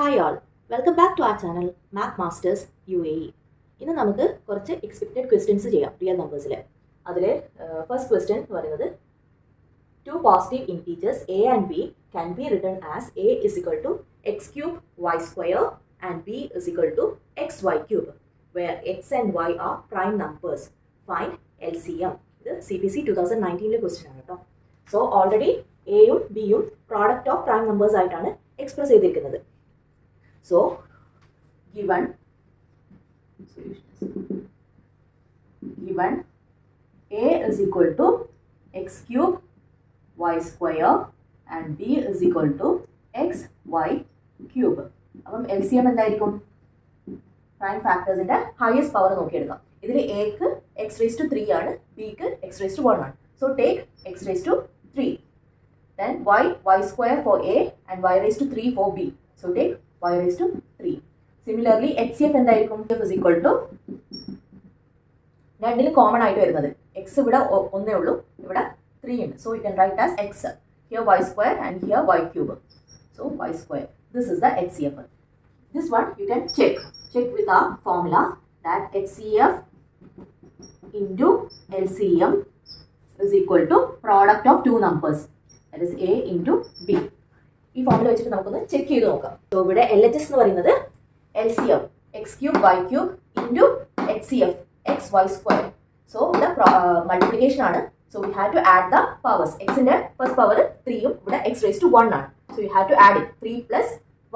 Hi all, welcome back to our channel MathMastersUAE. ഇന്ന് നമുക്ക് കുറച്ച് എക്സ്പെക്റ്റഡ് ക്വസ്റ്റ്യൻസ് ചെയ്യാം റിയൽ നമ്പേഴ്സിൽ. അതിൽ ഫസ്റ്റ് ക്വസ്റ്റ്യൻ എന്ന് പറയുന്നത് two positive integers a and b can be written as a is equal to x cube y square and b is equal to xy cube, where x and y are prime numbers. Find LCM. ഇത് CBSE 2019 question ആണ് കേട്ടോ. So already എയും ബിയും product of prime numbers ആയിട്ടാണ് express ചെയ്തിരിക്കുന്നത്. So, given a is equal to x cube y square and b is equal to xy cube. അപ്പം LCM എന്തായിരിക്കും? Prime ഫാക്ടേഴ്സിന്റെ ഹയസ്റ്റ് പവർ നോക്കിയെടുക്കാം. ഇതിൽ എക്ക് എക്സ് റേസ് ടു 3 ആണ്, ബിക്ക് എക്സ് റേസ് ടു 1 ആണ്. So take X raise to 3. Then y square for a and y raised to 3 for b. So take y raised to 3. Similarly, HCF എന്തായിരിക്കും? is equal to രണ്ടിലും common ആയിട്ട് വരുന്നത് X ഇവിടെ ഒന്നേ ഉള്ളൂ, ഇവിടെ 3 ഉണ്ട്. So you can write as x. Here y square and here y cube. So y square. This is the HCF. This one you can check with our formula that HCF into LCM is equal to product of two numbers. That is a into b. ഈ formula വെച്ചിട്ട് നമുക്കൊന്ന് check ചെയ്ത് നോക്കാം. So ഇവിടെ LHS എന്ന് പറയുന്നത് LCM X cube Y cube into HCF X Y square. So ഇവിടെ multiplication ആണ്. So we have to add the powers. എക്സിന്റെ ഫസ്റ്റ് പവർ 3യും ഇവിടെ എക്സ് റേസ് ടു 1 ആണ്. So you have to add it 3 plus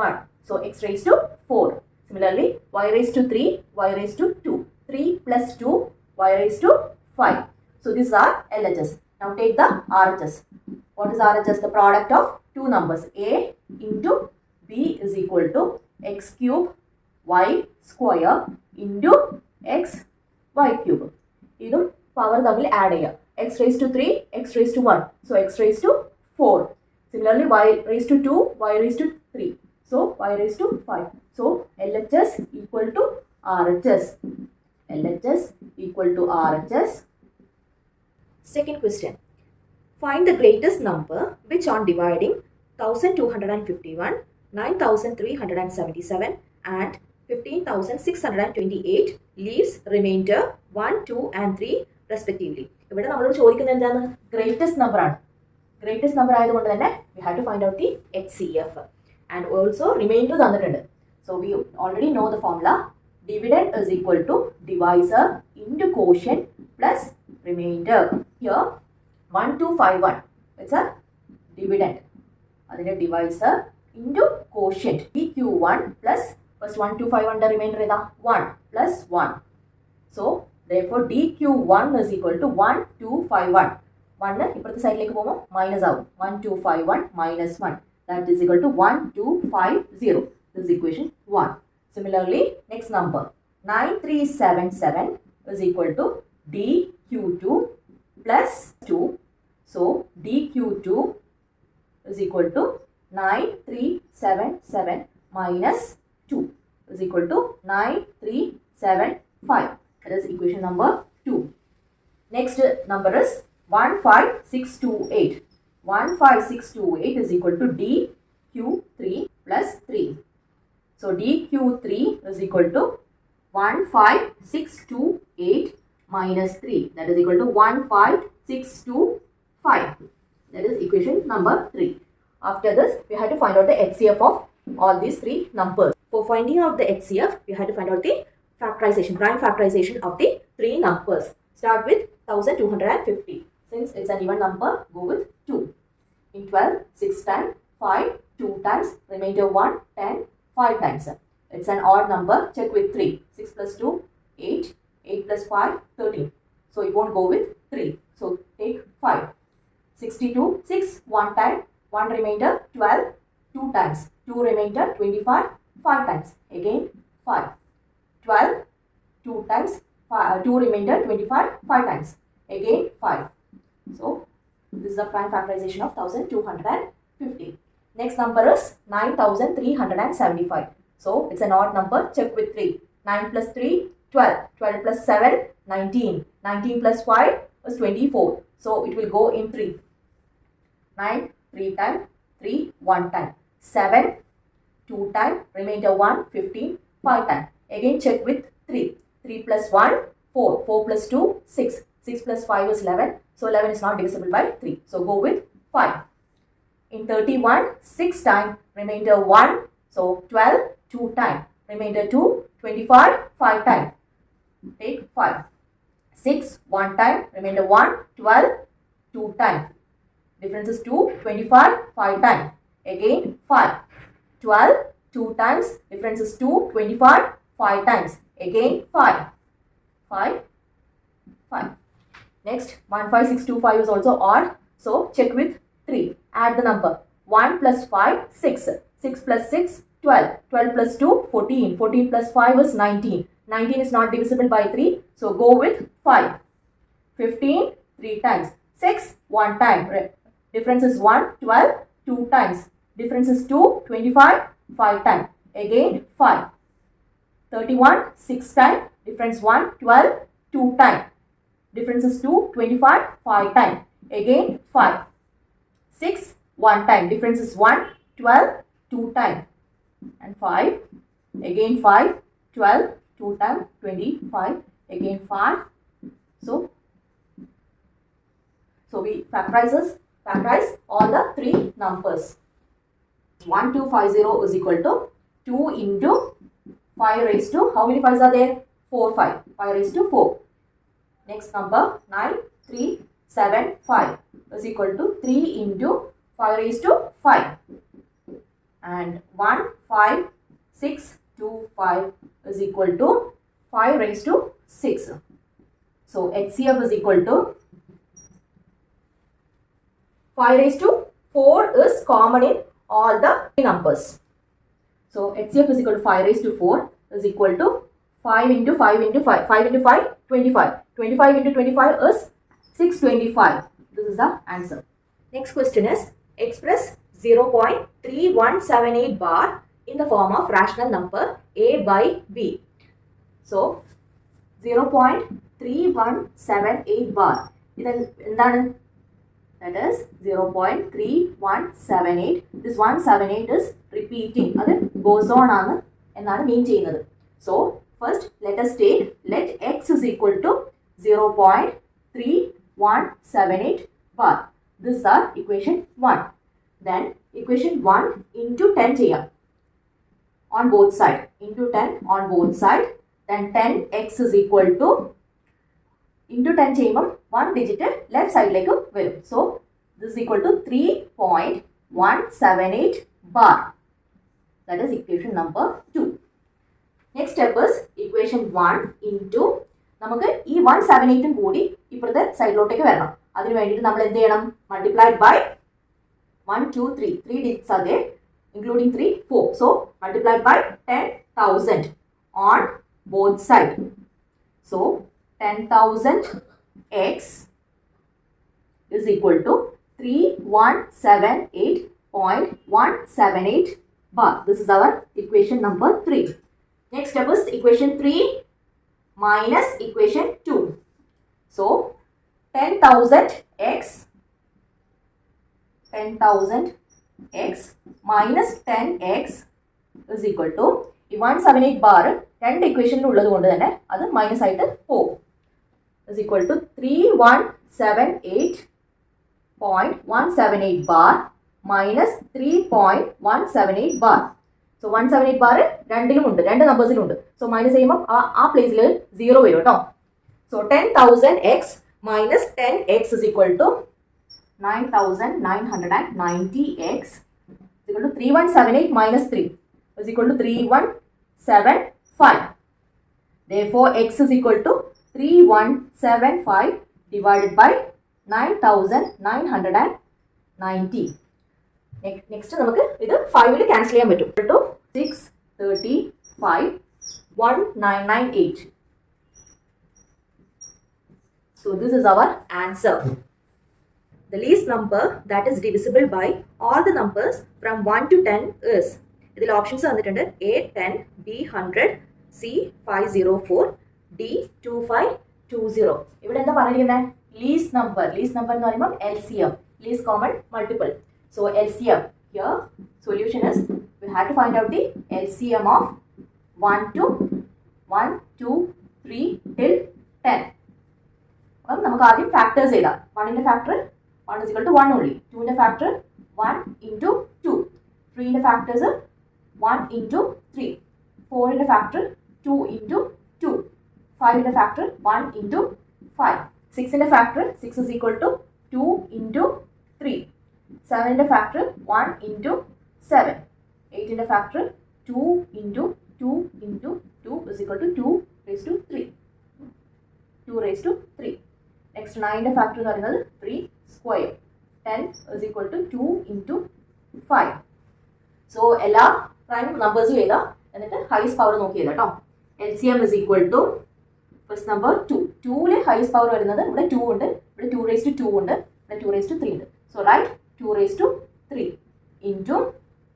1. So X raise to 4. Similarly Y raise to 3, Y raise to 2. 3 plus 2, Y raise to 5. So these are LHS. Now take the RHS. What is RHS? The product of two numbers. A into b is equal to x cube y square into x y cube. ഇതും power തമ്മിൽ add ചെയ്യുക. x raised to 3, x raised to 1. So x raised to 4. Similarly, y raised to 2, y raised to 3. So y raised to 5. So LHS equal to RHS. LHS equal to RHS. Second question. Find the greatest number which on dividing 1251, 9377 and 15628 leaves remainder 1, 2 and 3 respectively. ഇവിടെ നമ്മളോട് ചോദിക്കുന്നത് എന്താണ്? Greatest number ആണ്. Greatest number ആയതുകൊണ്ട് തന്നെ we have to find out the HCF and also remainder തന്നിട്ടുണ്ട്. So we already know the formula. Dividend is equal to divisor into quotient plus remainder. Here 1251, it's a dividend. അതിന്റെ divisor into quotient dq1 plus first 1251 the remainder is 1 plus 1. So therefore dq1 is equal to 1251. 1 ഇപ്പുറത്തെ സൈഡിലേക്ക് പോകുമ്പോൾ minus ആവും. 1251 minus 1, that is equal to 1250. This is equation 1. Similarly, next number 9377 is equal to dq2 plus 2. So dq2 is equal to 9377 minus 2 is equal to 9375. That is equation number 2. Next number is 15628. 15628 is equal to dq3 plus 3. So dq3 is equal to 15628 minus 3. That is equal to 15625. That is equation number 3. After this, we have to find out the HCF of all these three numbers. For finding out the HCF, we have to find out the factorization, prime factorization of the three numbers. Start with 1250. Since it's an even number, go with 2. In 12, 6 times, 5, 2 times, remainder 1, 10, 5 times. It's an odd number, check with 3. 6 plus 2, 8, 8 plus 5, 13. So it won't go with 3. So take 5. 62, 6, 1 time, 1 remainder, 12, 2 times, 2 remainder, 25, 5 times, again 5. 12, 2 times, 2 remainder, 25, 5 times, again 5. So this is the prime factorization of 1250. Next number is 9375. So it's an odd number, check with 3. 9 plus 3, 12. 12 plus 7, 19. 19 plus 5 is 24. So it will go in 3. 9, 3 times, 3, 1 time. 7, 2 time, remainder 1, 15, 5 time. Again check with 3. 3 plus 1, 4. 4 plus 2, 6. 6 plus 5 is 11. So 11 is not divisible by 3. So go with 5. In 31, 6 time, remainder 1. So 12, 2 time. Remainder 2, 25, 5 time. Take 5. 6, 1 time. Remainder 1, 12, 2 time. Difference is 2, 25, 5 time. Again 5. 12, 2 times. Difference is 2, 25, 5 times. Again 5. 5, 5. Next, 1, 5, 6, 2, 5 is also odd. So check with 3. Add the number. 1 plus 5, 6. 6 plus 6, 12. 12 plus 2, 14. 14 plus 5 is 19. 19 is not divisible by 3. So go with 5. 15, 3 times. 6, 1 time. Difference is 1, 12, 2 times. Difference is 2, 25, 5 times. Again 5. 31, 6 times. Difference 1, 12, 2 times. Difference is 2, 25, 5 times. Again 5. 6, 1 time. Difference is 1, 12, 2 times. And 5. Again 5, 12, 2 times, 25. Again 5. So we factorize all the 3 numbers. 1250 is equal to 2 into 5 raised to, how many 5s are there? 4, 5. 5 raised to 4. Next number 9375 is equal to 3 into 5 raised to 5. And 15625 is equal to 5 raised to 6. So HCF is equal to 5 raised to 4 is common in all the numbers. So HCF is equal to 5 raised to 4 is equal to 5 into 5 into 5. 5 into 5, 25. 25 into 25 is 625. This is the answer. Next question is express 0.3178 bar in the form of rational number A by B. So 0.3178 bar. That is 0.3178. This 178 is repeating. That goes on and mean cheyunnathu. So first let us take, let x is equal to 0.3178 bar. This is our equation 1. Then equation 1 into 10 cheyam on both sides. Into 10 on both sides. Then 10x is equal to, into 10 cheyumbam 1 digit left side like varum. So this is equal to 3.178 bar. That is equation number 2. Next step is equation 1 into, നമുക്ക് ഈ 178 കൂടി ഇപ്പുറത്തെ സൈഡിലോട്ടേക്ക് വരണം. അതിനു വേണ്ടിയിട്ട് നമ്മൾ എന്ത് ചെയ്യണം? Multiplied by 1, 2, 3. 3 digits are there, including 3, 4. So multiplied by 10,000 on both sides. So 10,000 x is equal to 3178.178 bar. This is our equation number 3. Next step is equation 3 minus equation 2. So 10,000 x minus 10x is equal to, ഈ 178 bar രണ്ട് ഇക്വേഷനിൽ ഉള്ളത് കൊണ്ട് തന്നെ അത് minus ആയിട്ട് പോകും. is equal to 3178.178 bar minus 3.178 bar. So 178 bar രണ്ടിലും ഉണ്ട്, രണ്ട് നമ്പേഴ്സിലും ഉണ്ട്. സോ മൈനസ് ചെയ്യുമ്പോൾ ആ പ്ലേസിൽ 0 വരും കേട്ടോ. So 10,000x minus 10x is equal to 9,990x is equal to 3178 minus 3 is equal to 3175. Therefore, x is equal to 3175 divided by 9,990. Next, നമുക്ക് ഇത് 5 cancel ചെയ്യാൻ പറ്റും. Equal to 635,1998. So this is our answer. The least number that is divisible by all the numbers from 1 to 10 is, ഇതിൽ options തന്നിട്ടുണ്ട് A 10, B 100, C 504, D 2520. ഇവിടെ എന്താ പറഞ്ഞിരിക്കുന്നത്? Least number എന്ന് പറയുമ്പോൾ LCM, least common multiple. So LCM, here solution is, we we have to find out the LCM of 1 to 1, 2, 3 till 10. അപ്പം നമുക്ക് ആദ്യം ഫാക്ടേഴ്സ് എഴുതാം. 1ന്റെ factor 1 is equal to 1 only. 2ന്റെ ഫാക്ടർ 1 into 2. 3ന്റെ ഫാക്ടേഴ്സ് 1 into 3. 4ന്റെ ഫാക്ടർ 2 into 2. 5ന്റെ factor 1 into 5. 6ന്റെ factor 6 is equal to 2 into 3. 7ന്റെ ഫാക്ടർ 1 into 7. 8ന്റെ factor 2 into 2 into 2 is equal to 2 raised to 3. 2 raised to 3. Next 9ന്റെ factor എന്ന് പറയുന്നത് 3 square. 10 is equal to 2 into 5. So എല്ലാ prime നമ്പേഴ്സും എഴുതാം. എന്നിട്ട് ഹൈസ്റ്റ് പവർ നോക്കി എഴുതാം കേട്ടോ. LCM is equal to first number 2. 2ലെ ഹൈസ്റ്റ് പവർ വരുന്നത് ഇവിടെ 2 ഉണ്ട്, ഇവിടെ 2 raised to 2 ഉണ്ട്, ഇവിടെ 2 raised to 3 ഉണ്ട്. So write 2 raised to 3 into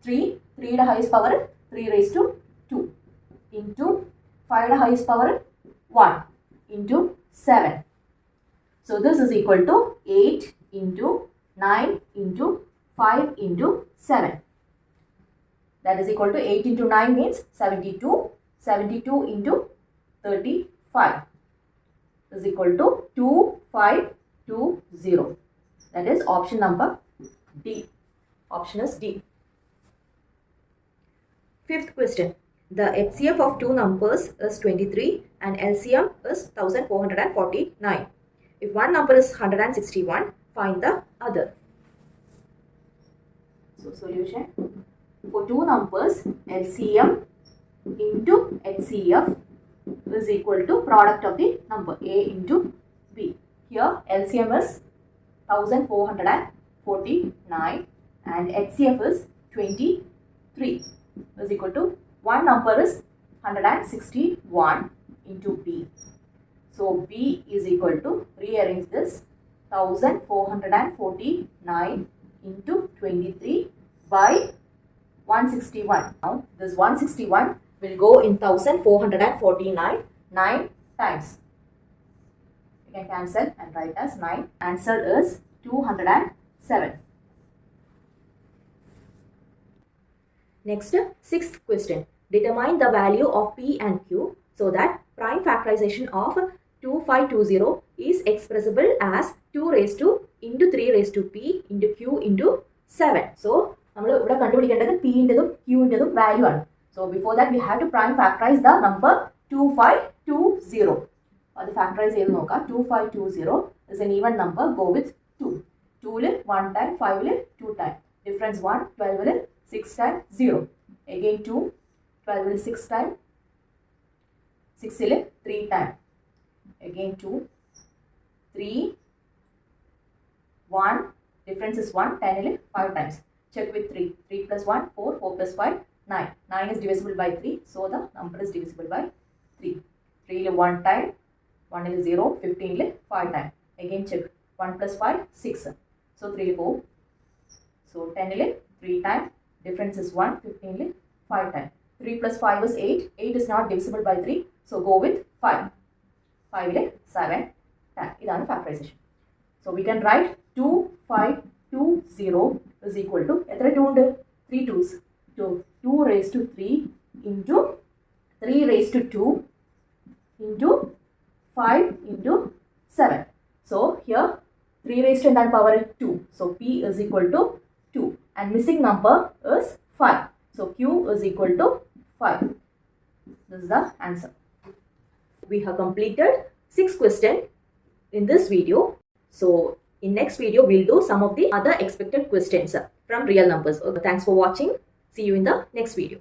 3. 3യുടെ highest power 3 raised to 2 into 5യുടെ highest power 1 into 7. So this is equal to 8 into 9 into 5 into 7. That is equal to 8 into 9 means 72. 72 into 35 is equal to 2520. That is option number D. Option is D. Fifth question. The HCF of two numbers is 23 and LCM is 1449. If one number is 161, find the other. So solution. For two numbers, LCM into HCF is equal to product of the number A into B. Here LCM is 1449 and HCF is 23 is equal to one number is 161 into B. So B is equal to, rearrange this, 1449 into 23 by 161. Now this 161 will go in 1449 9 times. You can cancel and write as 9. Answer is 207. Next, sixth question. Determine the value of P and Q so that prime factorization of 2520 is expressible as 2 raised to into 3 raised to P into Q into 7. So നമ്മൾ ഇവിടെ കണ്ടുപിടിക്കേണ്ടത് P ൻ്റെതും Q ൻ്റെതും value ആണ്. So before that we have to prime factorize the number 2520. അത് factorise ചെയ്ത് നോക്കാം. 2520 is an even number. Go with 2. 2ൽ 1 time, 5ൽ 2 time. Difference 1, 12ൽ 6 time 0. Again 2, 12ൽ 6 time, 6ൽ 3 time. Again 2, 3, 1. Difference is 1, 10ൽ 5 times. Check with 3. 3 plus 1, 4, 4 plus 5, 9. 9 is divisible by 3, so the number is divisible by 3. 3ൽ 1 time, 1ൽ 0, 15ൽ 5 time. Again check. 1 plus 5, 6. So 3ൽ go. So 10ൽ 3 time. Difference is 1, 15ൽ 5 time. 3 plus 5 is 8. 8 is not divisible by 3, so go with 5. 5ൽ 7 time. ഇതാണ് factorization. So we can write 2520 is equal to, എത്ര 2 ഉണ്ട്? 3 2s. So 2 raised to 3 into 3 raised to 2 into 5 into 7. So here 3 raised to എന്താണ് power 2. So P is equal to 2 and missing number is 5. So Q is equal to 5. This is the answer. We have completed 6 questions in this video. So in next video we'll do some of the other expected questions from real numbers. Okay, thanks for watching. See you in the next video.